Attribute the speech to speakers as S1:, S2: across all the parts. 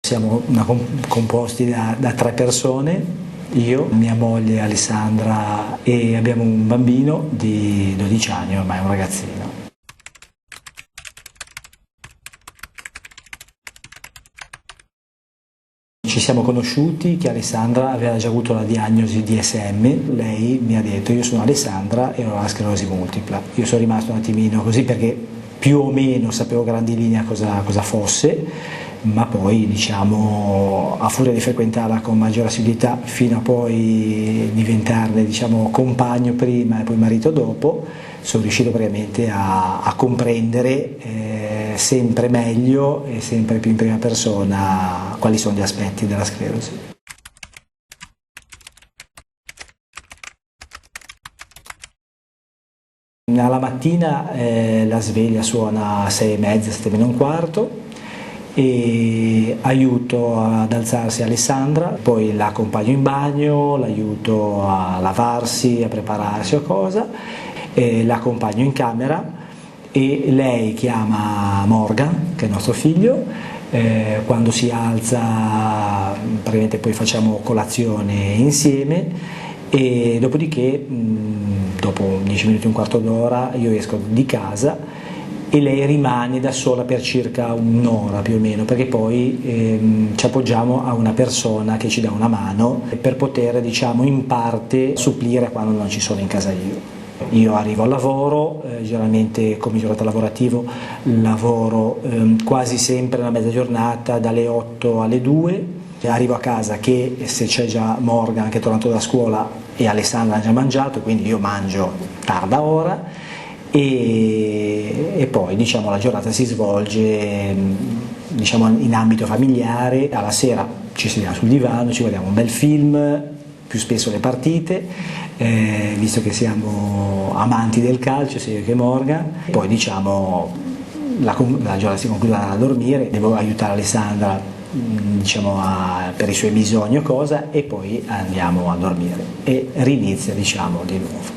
S1: Siamo composti da 3 persone, io, mia moglie Alessandra e abbiamo un bambino di 12 anni, ormai un ragazzino. Ci siamo conosciuti che Alessandra aveva già avuto la diagnosi di DSM, lei mi ha detto io sono Alessandra e ho la sclerosi multipla. Io sono rimasto un attimino così perché più o meno sapevo a grandi linee cosa fosse, ma poi diciamo a furia di frequentarla con maggiore assiduità fino a poi diventarne diciamo compagno prima e poi marito dopo, sono riuscito praticamente a comprendere sempre meglio e sempre più in prima persona quali sono gli aspetti della sclerosi. Alla mattina la sveglia suona 6:30, 7:45 e aiuto ad alzarsi Alessandra, poi la accompagno in bagno, l'aiuto a lavarsi, a prepararsi o cosa, la accompagno in camera e lei chiama Morgan, che è il nostro figlio, quando si alza praticamente poi facciamo colazione insieme e dopodiché dopo 10 minuti, un quarto d'ora io esco di casa e lei rimane da sola per circa un'ora più o meno, perché poi ci appoggiamo a una persona che ci dà una mano per poter diciamo in parte supplire quando non ci sono in casa io. Io arrivo al lavoro, generalmente come giornata lavorativa lavoro quasi sempre una mezza giornata dalle 8 alle 2, arrivo a casa che se c'è già Morgan che è tornato da scuola e Alessandra ha già mangiato, quindi io mangio tarda ora e poi diciamo la giornata si svolge diciamo in ambito familiare, alla sera ci sediamo sul divano, ci guardiamo un bel film, più spesso le partite, visto che siamo amanti del calcio, sia io che Morgan, poi diciamo la giornata si conclude a dormire, devo aiutare Alessandra diciamo per i suoi bisogni o cosa e poi andiamo a dormire e rinizia diciamo di nuovo.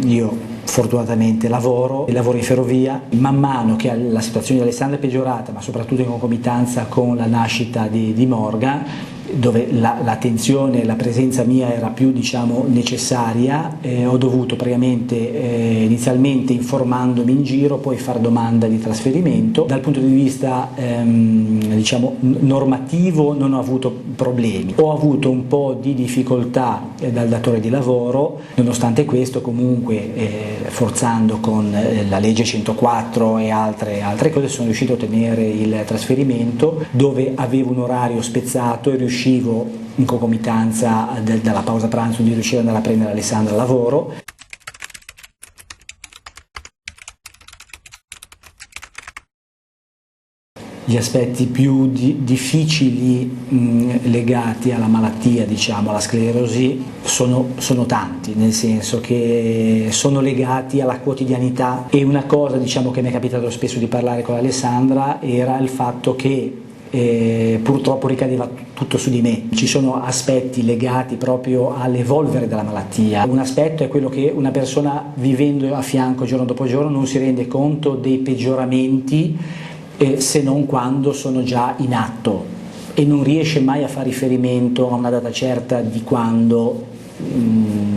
S1: Io fortunatamente lavoro in ferrovia, man mano che la situazione di Alessandra è peggiorata, ma soprattutto in concomitanza con la nascita di Morgan, dove l'attenzione e la presenza mia era più diciamo necessaria, ho dovuto praticamente inizialmente informandomi in giro, poi fare domanda di trasferimento. Dal punto di vista diciamo normativo non ho avuto problemi, ho avuto un po' di difficoltà dal datore di lavoro, nonostante questo comunque forzando con la legge 104 e altre cose sono riuscito a ottenere il trasferimento dove avevo un orario spezzato e riuscivo in concomitanza dalla pausa pranzo di riuscire ad andare a prendere Alessandra al lavoro. Gli aspetti più difficili legati alla malattia, diciamo, alla sclerosi, sono tanti, nel senso che sono legati alla quotidianità e una cosa diciamo, che mi è capitato spesso di parlare con Alessandra era il fatto che purtroppo ricadeva tutto su di me. Ci sono aspetti legati proprio all'evolvere della malattia. Un aspetto è quello che una persona vivendo a fianco giorno dopo giorno non si rende conto dei peggioramenti se non quando sono già in atto e non riesce mai a fare riferimento a una data certa di quando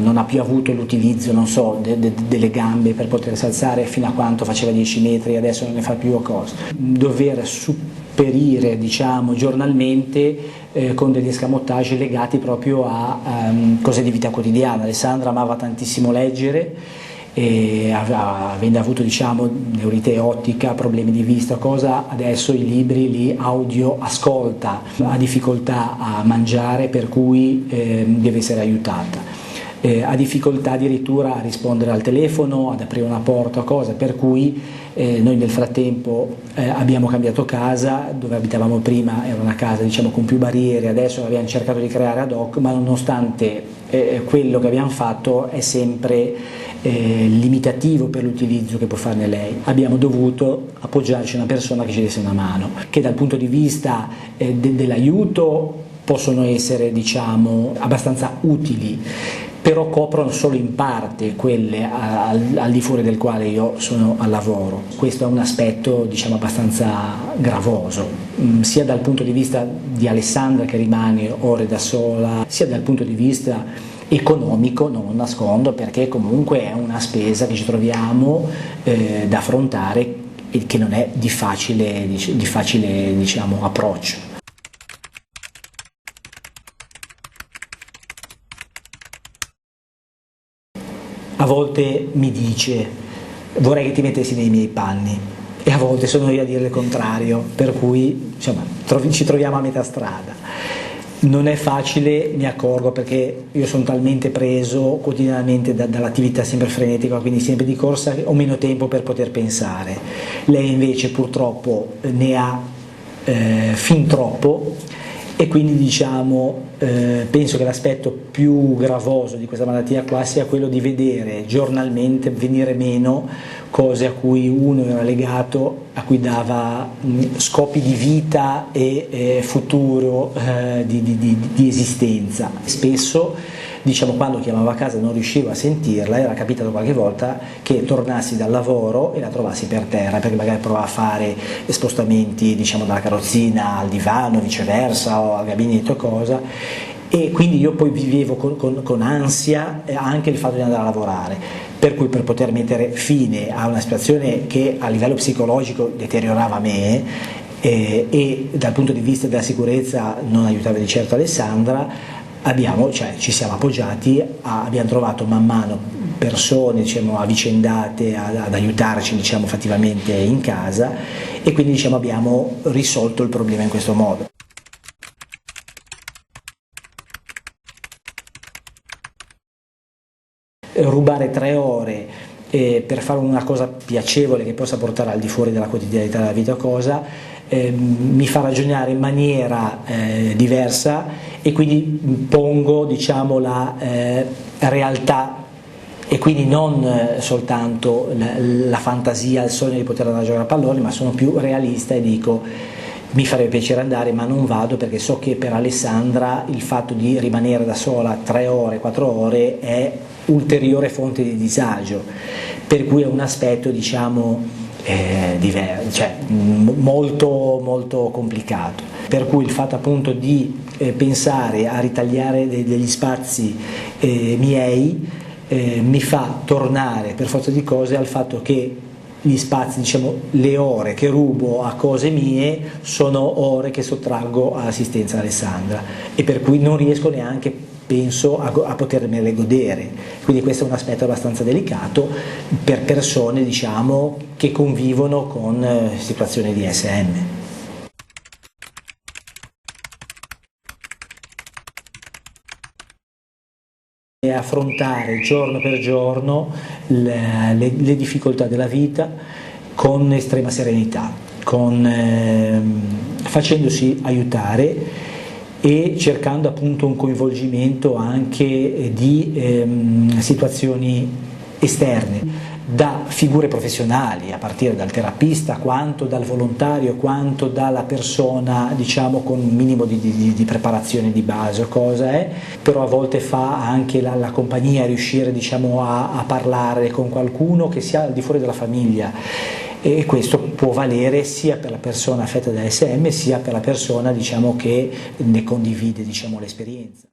S1: non ha più avuto l'utilizzo, non so, delle gambe per potersi alzare fino a quanto faceva 10 metri, adesso non ne fa più o cosa. Dover superire, diciamo, giornalmente con degli escamotage legati proprio a cose di vita quotidiana. Alessandra amava tantissimo leggere e avendo avuto diciamo neurite ottica, problemi di vista, cosa, adesso i libri li audio ascolta, ha difficoltà a mangiare per cui deve essere aiutata, ha difficoltà addirittura a rispondere al telefono, ad aprire una porta o cosa, per cui noi nel frattempo abbiamo cambiato casa, dove abitavamo prima era una casa diciamo con più barriere, adesso abbiamo cercato di creare ad hoc, ma nonostante quello che abbiamo fatto è sempre limitativo per l'utilizzo che può farne lei. Abbiamo dovuto appoggiarci a una persona che ci desse una mano, che dal punto di vista dell'aiuto possono essere diciamo abbastanza utili, però coprono solo in parte quelle al di fuori del quale io sono al lavoro. Questo è un aspetto, diciamo, abbastanza gravoso, sia dal punto di vista di Alessandra che rimane ore da sola, sia dal punto di vista economico, non lo nascondo, perché comunque è una spesa che ci troviamo da affrontare e che non è di facile diciamo, approccio. A volte mi dice: vorrei che ti mettessi nei miei panni, e a volte sono io a dire il contrario, per cui insomma, ci troviamo a metà strada. Non è facile, mi accorgo, perché io sono talmente preso quotidianamente dall'attività sempre frenetica, quindi sempre di corsa, ho meno tempo per poter pensare. Lei invece purtroppo ne ha fin troppo, e quindi diciamo, penso che l'aspetto più gravoso di questa malattia qua sia quello di vedere giornalmente venire meno cose a cui uno era legato, a cui dava scopi di vita e futuro di esistenza. Spesso, diciamo, quando chiamavo a casa non riuscivo a sentirla, era capitato qualche volta che tornassi dal lavoro e la trovassi per terra, perché magari provava a fare spostamenti, diciamo, dalla carrozzina al divano, viceversa, o al gabinetto, cosa, e quindi io poi vivevo con ansia anche il fatto di andare a lavorare, per cui per poter mettere fine a una situazione che a livello psicologico deteriorava me e dal punto di vista della sicurezza non aiutava di certo Alessandra, ci siamo appoggiati, abbiamo trovato man mano persone, diciamo, avvicendate ad aiutarci, diciamo, fattivamente in casa, e quindi, diciamo, abbiamo risolto il problema in questo modo. Rubare 3 ore per fare una cosa piacevole che possa portare al di fuori della quotidianità della vita, mi fa ragionare in maniera diversa, e quindi pongo, diciamo, la realtà, e quindi non soltanto la fantasia, il sogno di poter andare a giocare a pallone, ma sono più realista e dico: mi farebbe piacere andare, ma non vado, perché so che per Alessandra il fatto di rimanere da sola 3 ore, 4 ore è ulteriore fonte di disagio, per cui è un aspetto, diciamo, molto complicato, per cui il fatto appunto di pensare a ritagliare degli spazi miei mi fa tornare per forza di cose al fatto che gli spazi, diciamo, le ore che rubo a cose mie sono ore che sottraggo all'assistenza Alessandra, e per cui non riesco neanche, penso, a potermele godere. Quindi questo è un aspetto abbastanza delicato per persone, diciamo, che convivono con situazioni di SM. E affrontare giorno per giorno le difficoltà della vita con estrema serenità, facendosi aiutare e cercando appunto un coinvolgimento anche di situazioni esterne, da figure professionali, a partire dal terapista, quanto dal volontario, quanto dalla persona, diciamo, con un minimo di preparazione di base o cosa è, però a volte fa anche la compagnia, riuscire, diciamo, a parlare con qualcuno che sia al di fuori della famiglia, e questo può valere sia per la persona affetta da SM sia per la persona, diciamo, che ne condivide, diciamo, l'esperienza.